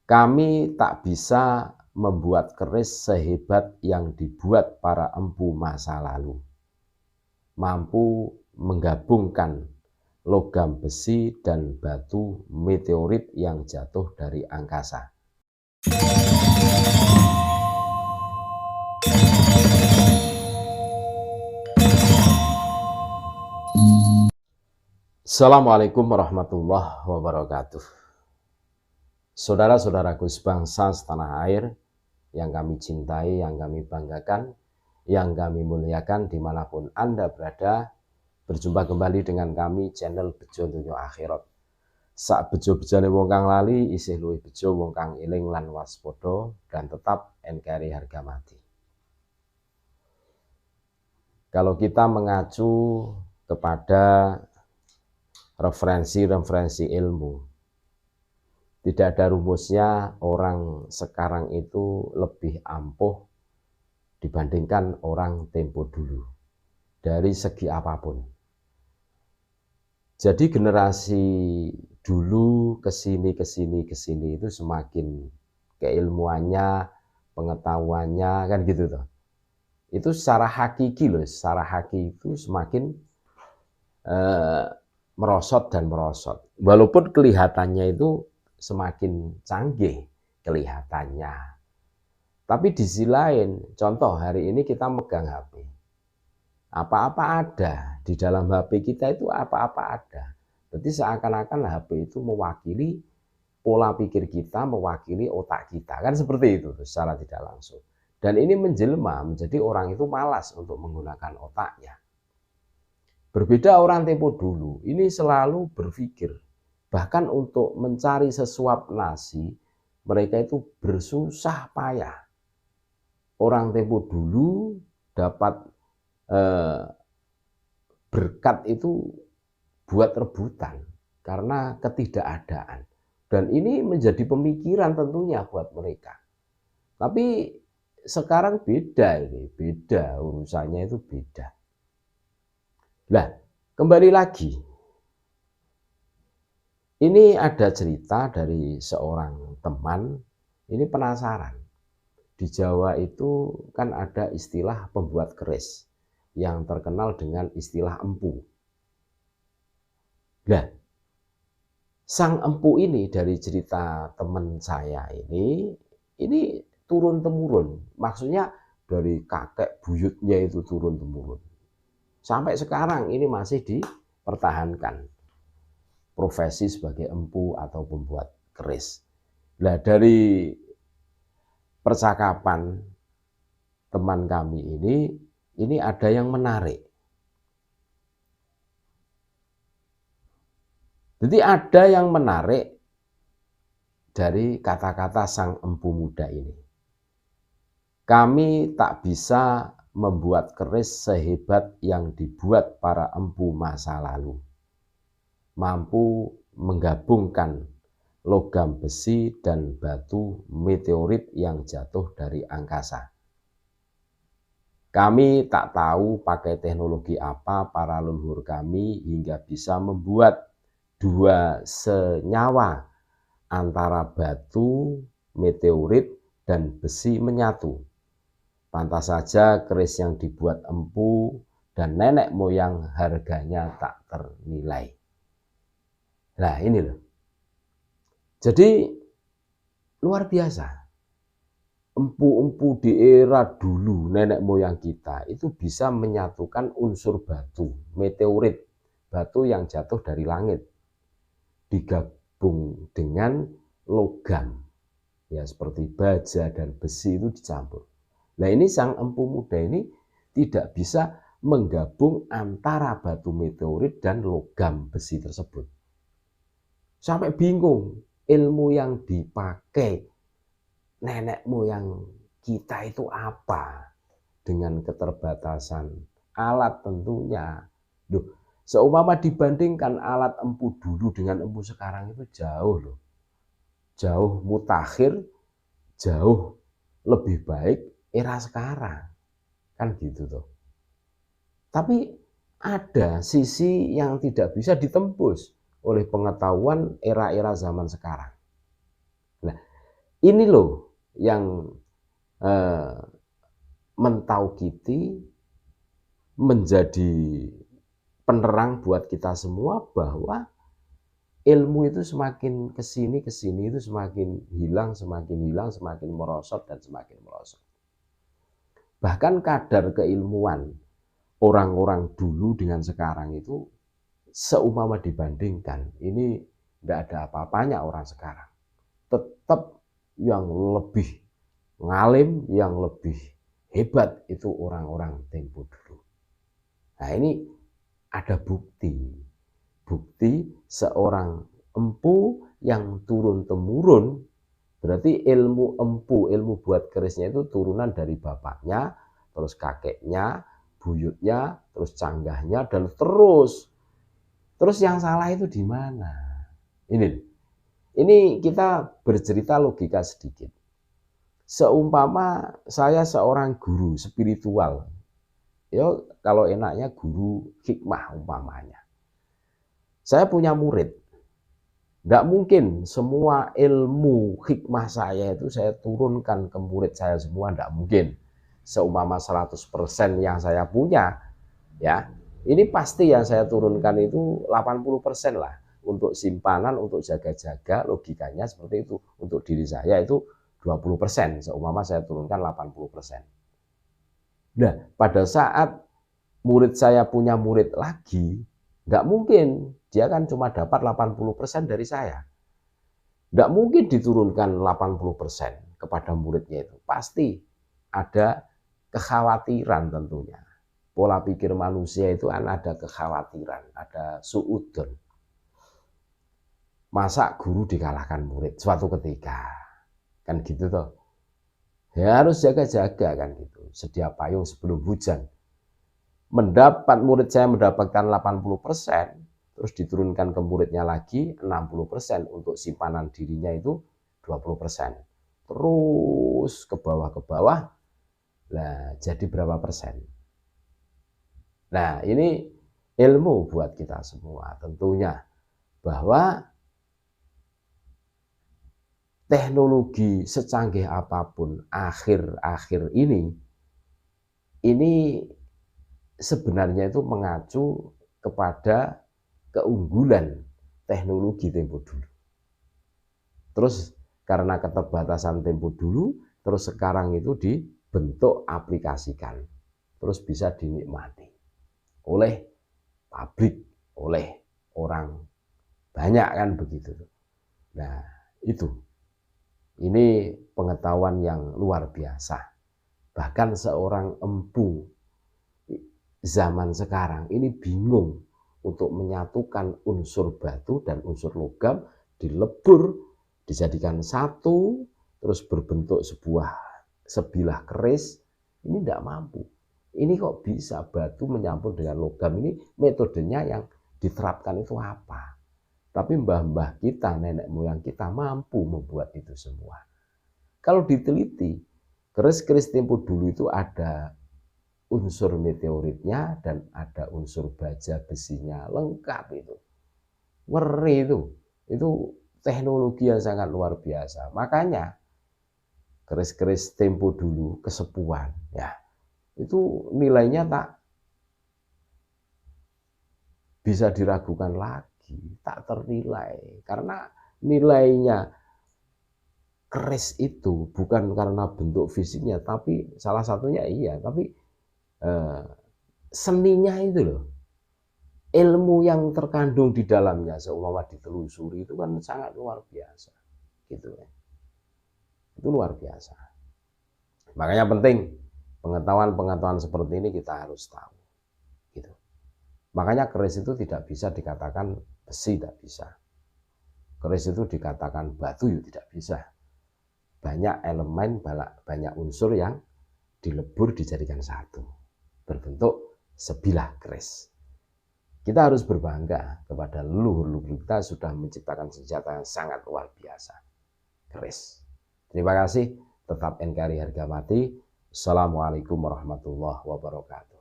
Kami tak bisa membuat keris sehebat yang dibuat para empu masa lalu, mampu menggabungkan logam besi dan batu meteorit yang jatuh dari angkasa. Assalamualaikum warahmatullahi wabarakatuh. Saudara-saudaraku sebangsa setanah air yang kami cintai, yang kami banggakan, yang kami muliakan dimanapun Anda berada, berjumpa kembali dengan kami channel Bejo Donya Akhirat. Sak bejo-bejane wong kang lali isih luwih bejo wong kang eling lan waspada dan tetap NKRI harga mati. Kalau kita mengacu kepada referensi ilmu, tidak ada rumusnya orang sekarang itu lebih ampuh dibandingkan orang tempo dulu dari segi apapun. Jadi generasi dulu kesini itu semakin keilmuannya, pengetahuannya kan gitu toh. Itu secara hakiki loh, secara hakiki itu semakin merosot dan merosot. Walaupun kelihatannya itu semakin canggih kelihatannya. Tapi di sisi lain, contoh hari ini kita megang HP. Apa-apa ada di dalam HP kita itu, apa-apa ada. Jadi seakan-akan HP itu mewakili pola pikir kita, mewakili otak kita. Kan seperti itu secara tidak langsung. Dan ini menjelma menjadi orang itu malas untuk menggunakan otaknya. Berbeda orang tempo dulu, ini selalu berpikir. Bahkan untuk mencari sesuap nasi, mereka itu bersusah payah. Orang tempo dulu dapat berkat itu buat rebutan karena ketidakadaan. Dan ini menjadi pemikiran tentunya buat mereka. Tapi sekarang beda ini, beda urusannya itu beda. Nah, kembali lagi. Ini ada cerita dari seorang teman, ini penasaran. Di Jawa itu kan ada istilah pembuat keris yang terkenal dengan istilah empu. Nah, sang empu ini dari cerita teman saya ini turun-temurun. Maksudnya dari kakek buyutnya itu turun-temurun. Sampai sekarang ini masih dipertahankan profesi sebagai empu atau pembuat keris. Nah, dari percakapan teman kami ini ada yang menarik. Jadi ada yang menarik dari kata-kata sang empu muda ini. Kami tak bisa membuat keris sehebat yang dibuat para empu masa lalu, mampu menggabungkan logam besi dan batu meteorit yang jatuh dari angkasa. Kami tak tahu pakai teknologi apa para leluhur kami hingga bisa membuat dua senyawa antara batu, meteorit, dan besi menyatu. Pantas saja keris yang dibuat empu dan nenek moyang harganya tak ternilai. Nah ini loh. Jadi luar biasa. Empu-empu di era dulu nenek moyang kita itu bisa menyatukan unsur batu, meteorit, batu yang jatuh dari langit, digabung dengan logam, ya seperti baja dan besi itu dicampur. Nah ini sang empu muda ini tidak bisa menggabung antara batu meteorit dan logam besi tersebut. Sampai bingung ilmu yang dipakai nenek moyang kita itu apa dengan keterbatasan alat tentunya. Loh, seumpama dibandingkan alat empu dulu dengan empu sekarang itu jauh loh. Jauh mutakhir, jauh lebih baik era sekarang. Kan gitu tuh. Tapi ada sisi yang tidak bisa ditembus oleh pengetahuan era-era zaman sekarang. Nah, Ini loh yang mentaukiti, menjadi penerang buat kita semua bahwa ilmu itu semakin kesini itu semakin hilang, semakin merosot dan semakin merosot. Bahkan kadar keilmuan orang-orang dulu dengan sekarang itu seumpama dibandingkan, ini tidak ada apa-apanya orang sekarang. Tetap yang lebih ngalim, yang lebih hebat itu orang-orang tempo dulu. Nah, ini ada bukti seorang empu yang turun-temurun, berarti ilmu empu, ilmu buat kerisnya itu turunan dari bapaknya, terus kakeknya, buyutnya, terus canggahnya, dan terus yang salah itu di mana? Ini kita bercerita logika sedikit. Seumpama saya seorang guru spiritual, ya kalau enaknya guru hikmah umpamanya. Saya punya murid, nggak mungkin semua ilmu hikmah saya itu saya turunkan ke murid saya semua, nggak mungkin. Seumpama 100% yang saya punya, ya ini pasti yang saya turunkan itu 80% lah. Untuk simpanan, untuk jaga-jaga, logikanya seperti itu. Untuk diri saya itu 20%, seumpama saya turunkan 80%. Nah, pada saat murid saya punya murid lagi, nggak mungkin, dia kan cuma dapat 80% dari saya. Nggak mungkin diturunkan 80% kepada muridnya itu. Pasti ada kekhawatiran tentunya. Pola pikir manusia itu kan ada kekhawatiran, ada suudzon. Masa guru dikalahkan murid suatu ketika? Kan gitu toh. Ya harus jaga-jaga kan gitu. Sedia payung sebelum hujan. Murid saya mendapatkan 80%, terus diturunkan ke muridnya lagi 60% untuk simpanan dirinya itu 20%. Terus ke bawah. Nah, jadi berapa persen? Nah, ini ilmu buat kita semua tentunya, bahwa teknologi secanggih apapun akhir-akhir ini sebenarnya itu mengacu kepada keunggulan teknologi tempo dulu. Terus karena keterbatasan tempo dulu, terus sekarang itu dibentuk aplikasikan, terus bisa dinikmati oleh publik, oleh orang banyak kan begitu. Nah ini pengetahuan yang luar biasa. Bahkan seorang empu zaman sekarang ini bingung untuk menyatukan unsur batu dan unsur logam, dilebur, dijadikan satu, terus berbentuk sebilah keris. Ini tidak mampu. Ini kok bisa batu menyampur dengan logam? Ini metodenya yang diterapkan itu apa? Tapi mbah-mbah kita, nenek moyang kita mampu membuat itu semua. Kalau diteliti, keris-keris tempo dulu itu ada unsur meteoritnya dan ada unsur baja besinya, lengkap itu. Ngeri itu teknologi yang sangat luar biasa. Makanya keris-keris tempo dulu kesepuan, ya itu nilainya tak bisa diragukan lagi, tak ternilai, karena nilainya keris itu bukan karena bentuk fisiknya, tapi salah satunya tapi seninya itu loh, ilmu yang terkandung di dalamnya seumpama ditelusuri itu kan sangat luar biasa, gitu ya. Itu luar biasa. Makanya penting pengetahuan seperti ini kita harus tahu, gitu. Makanya keris itu tidak bisa dikatakan besi, tidak bisa. Keris itu dikatakan batu, ya tidak bisa. Banyak elemen, banyak unsur yang dilebur dijadikan satu, berbentuk sebilah keris. Kita harus berbangga kepada leluhur-leluhur kita sudah menciptakan senjata yang sangat luar biasa, keris. Terima kasih, tetap NKRI harga mati. Assalamualaikum warahmatullahi wabarakatuh.